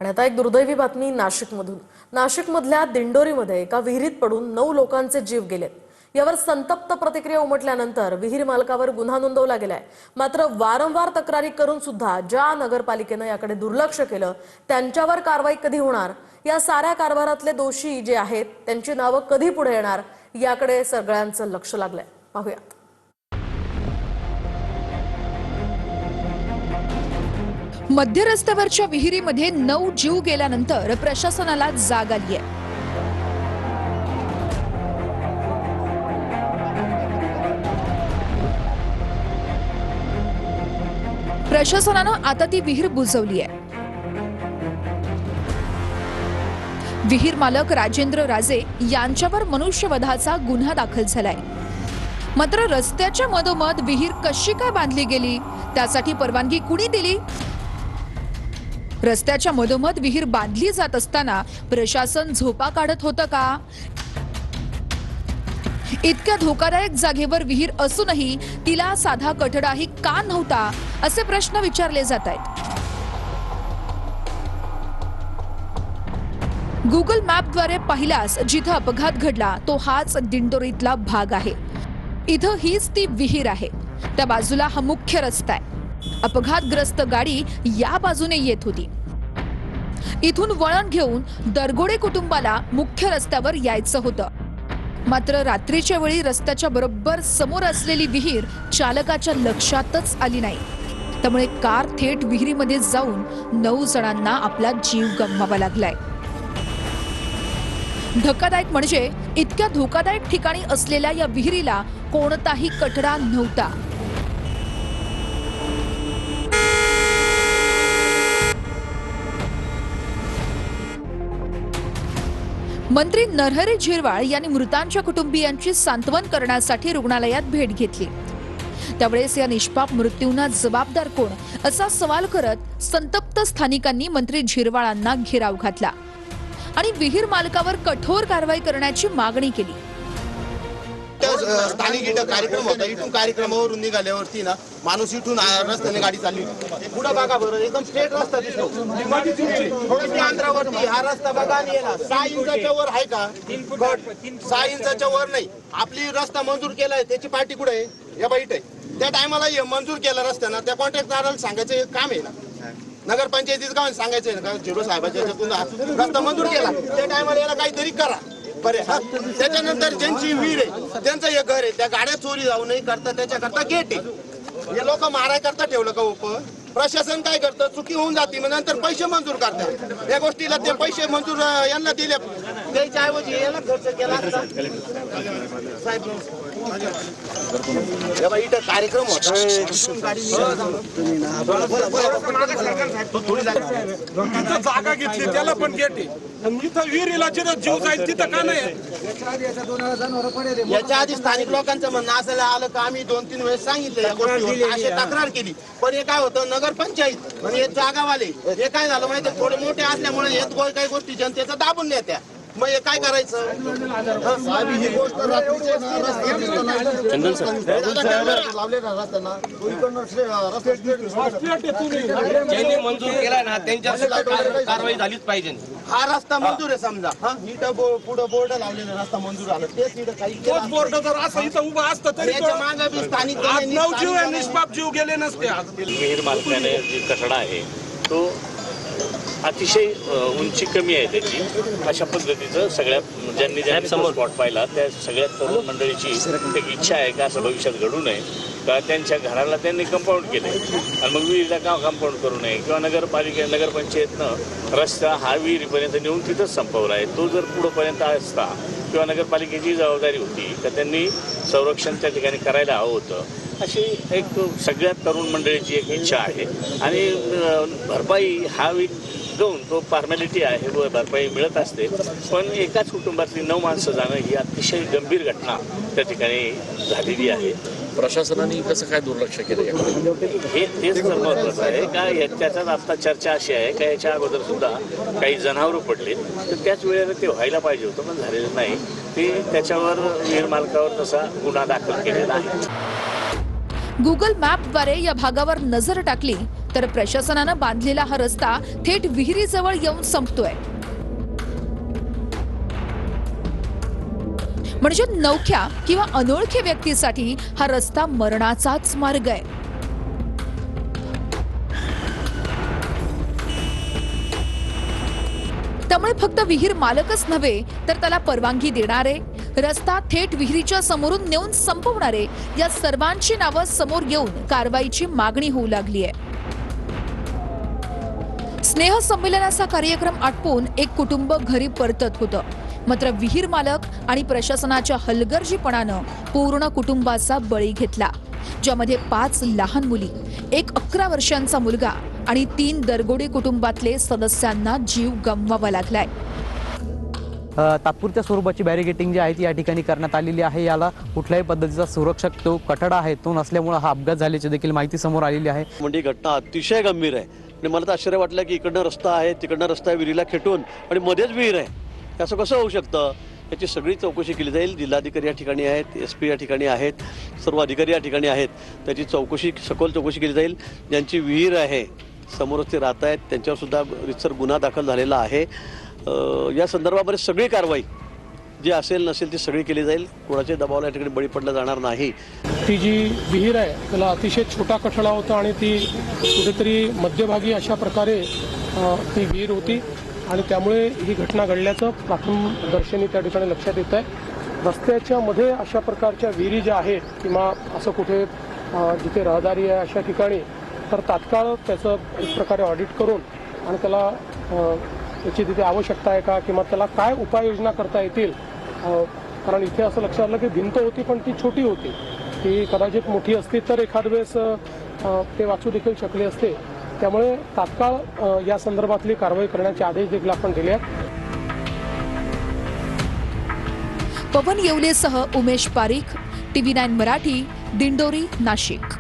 आणि आता एक दुर्दैवी बातमी नाशिकमधून। नाशिकमधल्या दिंडोरीमध्ये एका विहिरीत पडून 9 लोकांचे जीव गेलेत। यावर संतप्त प्रतिक्रिया उमटल्यानंतर विहीर मालकावर गुन्हा नोंदवला गेलाय। मात्र वारंवार तक्रारी करून सुद्धा ज्या नगरपालिकेने याकडे दुर्लक्ष केलं त्यांच्यावर कारवाई कधी होणार, या साऱ्या कारभारातले दोषी जे आहेत त्यांची नावं कधी पुढे येणार याकडे सगळ्यांचं लक्ष लागलंय। पाहूयात। मध्य रस्त्यावरच्या विहिरीमध्ये 9 जीव गेल्यानंतर प्रशासनाला जाग आली आहे। प्रशासनानं आता ती विहीर बुजवली आहे। विहीर मालक राजेंद्र राजे यांच्यावर मनुष्यवधाचा गुन्हा दाखल झालाय। मात्र रस्त्याच्या मधोमध विहीर कशी काय बांधली गेली, त्यासाठी परवानगी कुणी दिली? रस्त्याच्या मधोमध विहीर बांधली जात असताना प्रशासन झोपा काढत होतं का? इतक्या धोकादायक जागेवर विहीर असूनही तिला साधा कठडाही का नव्हता, असे प्रश्न विचारले जात आहेत। गुगल मॅपद्वारे पाहिल्यास जिथे अपघात घडला तो हाच दिंडोरीतला भाग आहे। इथं हीच ती विहीर आहे। त्या बाजूला हा मुख्य रस्ता आहे। अपघातग्रस्त गाडी या बाजूने येत होती। इथून वळण घेऊन दरगोडे कुटुंबाला मुख्य रस्त्यावर यायचं होतं। मात्र रात्रीच्या वेळी रस्त्याच्या बरोबर समोर असलेली विहीर चालकाच्या लक्षातच आली नाही। त्यामुळे कार थेट विहिरीमध्ये जाऊन 9 जणांना आपला जीव गमवावा लागलाय। धक्कादायक म्हणजे इतक्या धोकादायक ठिकाणी असलेल्या या विहिरीला कोणताही कठडा नव्हता। मंत्री नरहरी झिरवाळ यांनी मृतांच्या कुटुंबियांची सांत्वन करण्यासाठी रुग्णालयात भेट घेतली। त्यावेळेस या निष्पाप मृत्यूंना जबाबदार कोण, असा सवाल करत संतप्त स्थानिकांनी मंत्री झिरवाळांना घेराव घातला आणि विहीर मालकावर कठोर कारवाई करण्याची मागणी केली। स्थानिक इथं कार्यक्रम होता। इथून कार्यक्रमावरून निघाल्यावरती ना माणूस इथून रस्त्याने गाडी चालली होती। पुढे बघा बरं, एकदम स्ट्रेट रस्ता दिसतो। थोड्या अंतरावरती हा रस्ता बघा आणि याला 6 इंचाच्या वर आहे का? 6 इंचाच्या वर नाही। आपली रस्ता मंजूर केलाय त्याची पार्टी कुठे आहे? या बाईट आहे। त्या टायमाला मंजूर केला रस्त्यानं त्या कॉन्ट्रॅक्टदाराला सांगायचं काम आहे ना, नगरपंचायतीचं काम सांगायचं का झिरो साहेबाच्या याच्यातून रस्ता मंजूर केला त्या टायमाला याला काहीतरी करा बरे। त्याच्यानंतर ज्यांची विहीर आहे त्यांचं हे घर आहे, त्या गाड्या चोरी जाऊ नाही करता त्याच्याकरता गेट आहे। हे लोक माराय करता ठेवलं का उप प्रशासन काय करतं, चुकी होऊन जाते मग नंतर पैसे मंजूर करतात। या गोष्टीला ते पैसे मंजूर यांना दिले त्याच्या ऐवजी याला खर्च केला साहेब। इथं कार्यक्रम होता, जागा घेतली त्याला पण गेट आहे। इथं विहिरीला जिथं जीव जाईल तिथं का नाही? याच्या आधी स्थानिक लोकांचं म्हणणं असायला आलं का आम्ही 2-3 वेळेस सांगितलं या गोष्टीवर, अशी तक्रार केली। पण हे काय होतं, नगरपंचायत म्हणजे जागावाले हे काय झालं माहिती, थोडे मोठे असल्यामुळे हे काही गोष्टी जनतेचा दाबून नेत्या। मग हे काय करायचं? ही गोष्ट ज्यांनी मंजूर केला ना त्यांच्या कारवाई झालीच पाहिजे। हा रस्ता मंजूर आहे समजा, हा इथं पुढे बोर्ड लावलेला रस्ता मंजूर आला तेच इथं काही बोर्ड जर असं इथं उभा असतं तरी मागे बी स्थानिक जीव निष्पाप जीव गेले नसते। विहीर मालकाने जी कठडा आहे तो अतिशय उंची कमी आहे त्याची। अशा पद्धतीचं सगळ्या ज्यांनी समोर स्पॉट पाहिला त्या सगळ्या तरुण मंडळीची एक इच्छा आहे का असं भविष्यात घडू नये, का त्यांच्या घराला त्यांनी कंपाऊंड केले आणि मग विहिरीला का कंपाऊंड करू नये, किंवा नगरपालिकेनं रस्ता हा विहिरीपर्यंत नेऊन तिथंच संपवला आहे। तो जर पुढंपर्यंत असता किंवा नगरपालिकेची जबाबदारी होती तर त्यांनी संरक्षण त्या ठिकाणी करायला हवं होतं, अशी एक सगळ्या तरुण मंडळीची एक इच्छा आहे। आणि भरपाई हा देऊन तो फॉर्मॅलिटी आहे व भरपाई मिळत असते, पण एकाच कुटुंबातली 9 माणसं जाणं ही अतिशय गंभीर घटना त्या ठिकाणी झालेली आहे। प्रशासनाने कसं काय दुर्लक्ष केलं हे तेच तर महत्त्वाचं आहे का? त्याच्यात आता चर्चा अशी आहे का याच्या अगोदर सुद्धा काही जनावरं पडले तर त्याच वेळेला ते व्हायला पाहिजे होतं पण झालेलं नाही। ते त्याच्यावर विहीर मालकावर तसा गुन्हा दाखल केलेला आहे। गुगल मॅपद्वारे या भागावर नजर टाकली तर प्रशासनानं बांधलेला हा रस्ता थेट विहिरीजवळ येऊन संपतोय. म्हणजे नवख्या किंवा अनोळखी व्यक्तीसाठी हा रस्ता मरणाचाच मार्ग आहे. त्यामुळे फक्त विहीर मालकच नव्हे तर त्याला परवानगी देणारे, रस्ता थेट विहिरीच्या समोरून नेऊन संपवणारे या सर्वांची नावं समोर येऊन कारवाईची मागणी होऊ लागली आहे. स्नेह संमेलनाचा कार्यक्रम आटपून एक कुटुंब घरी परतत होतं. मात्र विहीर मालक आणि प्रशासनाच्या हलगर्जीपणानं पूर्ण कुटुंबाचा बळी घेतला, ज्यामध्ये 5 लहान मुली, एक 11 वर्षांचा मुलगा आणि 3 दरगोडी कुटुंबातले सदस्यांना जीव गमवावा लागलाय. तात्पुरत्या स्वरूपाची बॅरिगेटिंग जी आहे ती या ठिकाणी करण्यात आलेली आहे. याला कुठल्याही पद्धतीचा सुरक्षक तो कठडा आहे तो नसल्यामुळे हा अपघात झाल्याची देखील माहिती समोर आलेली आहे. म्हणजे घटना अतिशय गंभीर आहे आणि मला तर आश्चर्य वाटलं की इकडनं रस्ता आहे, तिकडनं रस्ता विहिरीला खेटून आणि मध्येच विहीर आहे. असं कसं होऊ शकतं? याची सगळी चौकशी केली जाईल. जिल्हाधिकारी या ठिकाणी आहेत, SP या ठिकाणी आहेत, सर्व अधिकारी या ठिकाणी आहेत. त्याची सखोल चौकशी केली जाईल. ज्यांची विहीर आहे समोरच ते राहत आहेत त्यांच्यावर सुद्धा रितसर गुन्हा दाखल झालेला आहे. या संदर्भामध्ये सगळी कारवाई जी असेल नसेल ती सगळी केली जाईल. कोणाच्या दबावाला या ठिकाणी बळी पडला जाणार नाही. ती जी विहीर आहे त्याला अतिशय छोटा कठडा होता आणि ती कुठेतरी मध्यभागी अशा प्रकारे ती विहीर होती आणि त्यामुळे ही घटना घडल्याचं प्रथमदर्शनी त्या ठिकाणी लक्षात येत आहे. रस्त्याच्या मध्ये अशा प्रकारच्या विहिरी ज्या आहेत किंवा असं कुठे जिथे रहदारी आहे अशा ठिकाणी तर तात्काळ त्याचं एक प्रकारे ऑडिट करून आणि त्याला त्याची तिथे आवश्यकता आहे का किंवा त्याला काय उपाययोजना करता येतील. कारण इथे असं लक्षात आलं की भिंत होती पण ती छोटी होती. ती कदाचित मोठी असती तर एखाद वेळेस ते वाचू देखील शकले असते. त्यामुळे तात्काळ या संदर्भातली कारवाई करण्याचे आदेश देखील आपण दिले आहेत. पवन येवलेसह उमेश पारीख, TV9 मराठी, दिंडोरी, नाशिक.